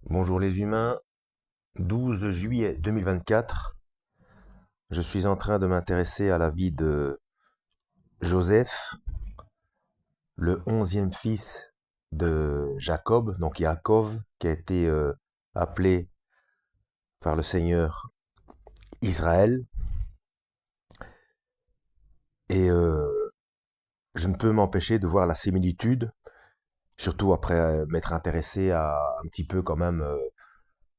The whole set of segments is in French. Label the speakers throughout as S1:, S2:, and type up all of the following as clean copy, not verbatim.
S1: Bonjour les humains, 12 juillet 2024. Je suis en train de m'intéresser à la vie de Joseph, le 11e fils de Jacob, donc Yaakov, qui a été appelé par le Seigneur Israël. Et je ne peux m'empêcher de voir la similitude, surtout après m'être intéressé un petit peu quand même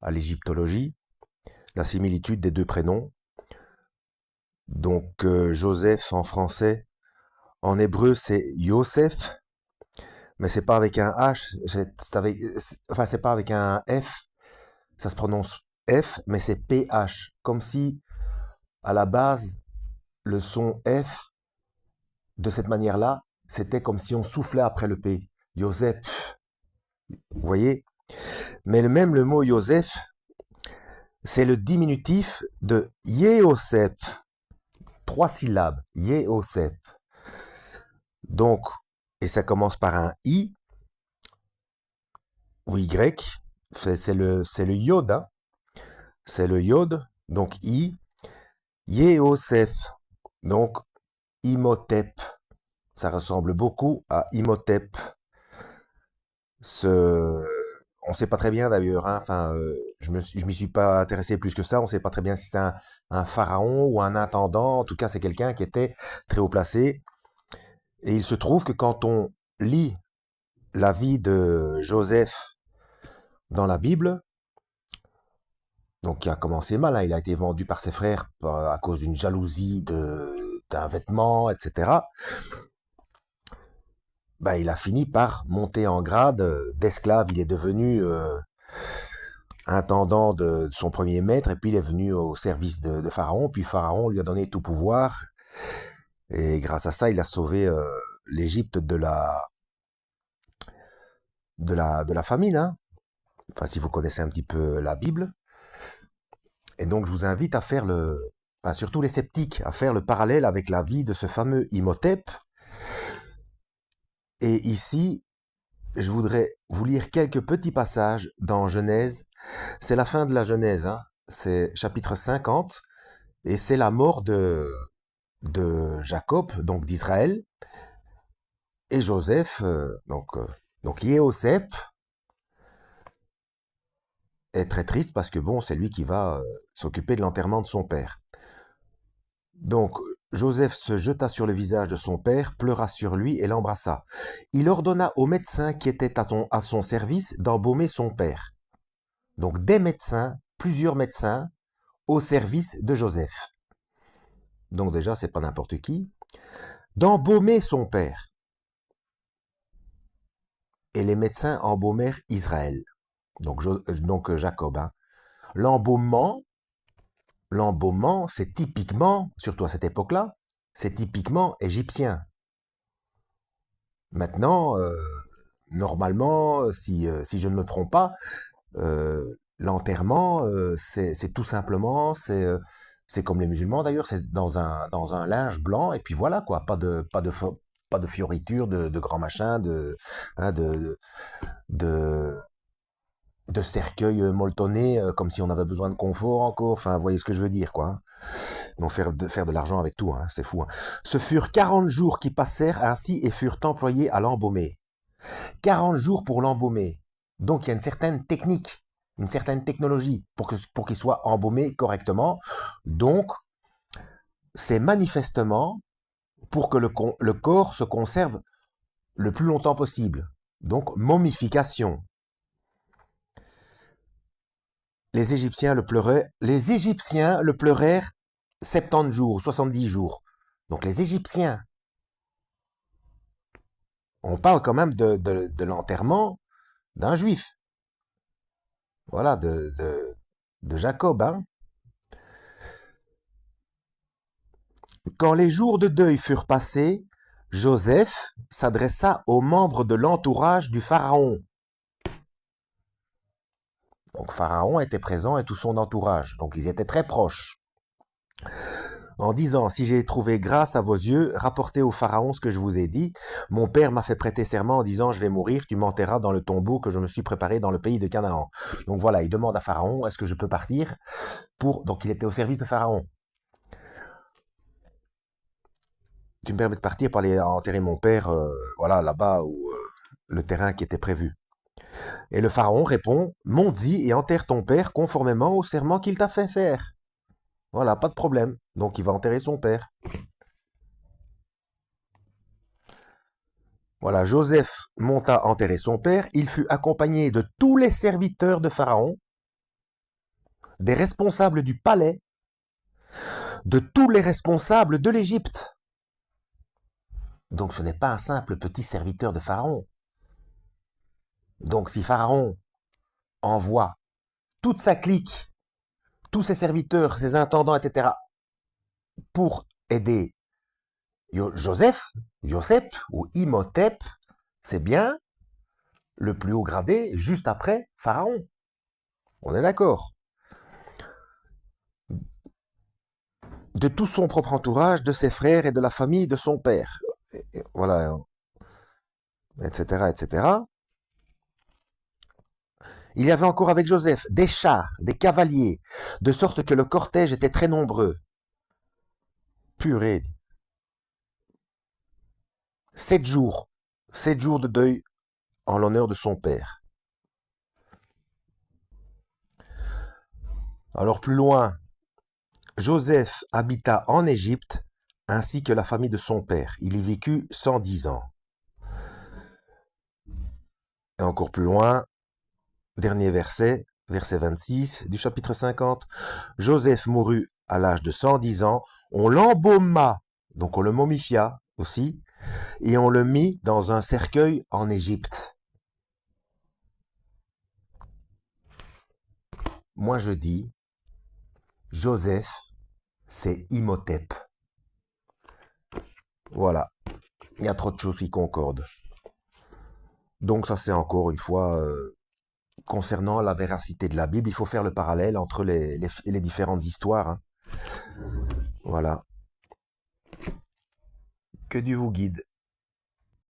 S1: à l'égyptologie, la similitude des deux prénoms. Donc Joseph en français, en hébreu c'est Yosef, mais c'est pas avec un H, enfin c'est pas avec un F, ça se prononce F, mais c'est PH, comme si à la base le son F de cette manière-là, c'était comme si on soufflait après le P, Joseph, vous voyez. Mais même le mot Joseph, c'est le diminutif de Yéosef, 3 syllabes, Yéosef. Donc, et ça commence par un I ou Y, c'est le Yod, hein, c'est le Yod, donc I, Yéosef, donc Imhotep. Ça ressemble beaucoup à Imhotep. Ce... On ne sait pas très bien d'ailleurs, hein. Enfin, je m'y suis pas intéressé plus que ça. On ne sait pas très bien si c'est un pharaon ou un intendant. En tout cas, c'est quelqu'un qui était très haut placé. Et il se trouve que quand on lit la vie de Joseph dans la Bible, donc qui a commencé mal, hein, il a été vendu par ses frères à cause d'une jalousie d'un vêtement, etc. Bah, il a fini par monter en grade d'esclave. Il est devenu intendant de son premier maître, et puis il est venu au service de Pharaon, puis Pharaon lui a donné tout pouvoir, et grâce à ça, il a sauvé l'Égypte de la famine, hein. Enfin, si vous connaissez un petit peu la Bible. Et donc, je vous invite à faire enfin, surtout les sceptiques, à faire le parallèle avec la vie de ce fameux Imhotep. Et ici, je voudrais vous lire quelques petits passages dans Genèse. C'est la fin de la Genèse, hein. C'est chapitre 50, et c'est la mort de Jacob, donc d'Israël, et Joseph, donc Yéosef, est très triste parce que bon, c'est lui qui va s'occuper de l'enterrement de son père. Donc Joseph se jeta sur le visage de son père, pleura sur lui et l'embrassa. Il ordonna aux médecins qui étaient à son service d'embaumer son père. Donc des médecins, plusieurs médecins, au service de Joseph. Donc déjà, c'est pas n'importe qui. D'embaumer son père. Et les médecins embaumèrent Israël. Donc Jacob, hein. L'embaumement, c'est typiquement, surtout à cette époque-là, c'est typiquement égyptien. Maintenant, normalement, si je ne me trompe pas, l'enterrement, c'est tout simplement, c'est comme les musulmans d'ailleurs, c'est dans un linge blanc, et puis voilà quoi, pas de fioritures, de grands machins, hein, de, de cercueils molletonnés, comme si on avait besoin de confort encore. Enfin, vous voyez ce que je veux dire, quoi, hein. Donc faire de l'argent avec tout, hein, c'est fou, hein. Ce furent 40 jours qui passèrent ainsi et furent employés à l'embaumer. 40 jours pour l'embaumer. Donc il y a une certaine technique, une certaine technologie pour qu'il soit embaumé correctement. Donc c'est manifestement pour que le corps se conserve le plus longtemps possible. Donc momification. Les Égyptiens le pleurèrent 70 jours, 70 jours. Donc les Égyptiens, on parle quand même de l'enterrement d'un juif. Voilà, de Jacob, hein. Quand les jours de deuil furent passés, Joseph s'adressa aux membres de l'entourage du pharaon. Donc Pharaon était présent et tout son entourage, donc ils étaient très proches. en disant, si j'ai trouvé grâce à vos yeux, rapportez au Pharaon ce que je vous ai dit. Mon père m'a fait prêter serment en disant, je vais mourir, tu m'enterras dans le tombeau que je me suis préparé dans le pays de Canaan. Donc voilà, il demande à Pharaon, est-ce que je peux partir pour... Donc il était au service de Pharaon. Tu me permets de partir pour aller enterrer mon père, voilà, là-bas, où le terrain qui était prévu. Et le Pharaon répond, monte-y et enterre ton père conformément au serment qu'il t'a fait faire. Voilà, pas de problème. Donc il va enterrer son père. Voilà, Joseph monta enterrer son père. Il fut accompagné de tous les serviteurs de Pharaon, des responsables du palais, de tous les responsables de l'Égypte. Donc ce n'est pas un simple petit serviteur de Pharaon. Donc si Pharaon envoie toute sa clique, tous ses serviteurs, ses intendants, etc., pour aider Joseph ou Imhotep, c'est bien le plus haut gradé juste après Pharaon. On est d'accord. De tout son propre entourage, de ses frères et de la famille de son père. Et voilà, etc., etc. Il y avait encore avec Joseph des chars, des cavaliers, de sorte que le cortège était très nombreux. Purée. 7 jours. 7 jours de deuil en l'honneur de son père. Alors plus loin, Joseph habita en Égypte ainsi que la famille de son père. Il y vécut 110 ans. Et encore plus loin, dernier verset, verset 26 du chapitre 50. Joseph mourut à l'âge de 110 ans. On l'embauma, donc on le momifia aussi, et on le mit dans un cercueil en Égypte. Moi je dis, Joseph, c'est Imhotep. Voilà, il y a trop de choses qui concordent. Donc ça c'est encore une fois, concernant la véracité de la Bible, il faut faire le parallèle entre les différentes histoires. Hein. Voilà. Que Dieu vous guide.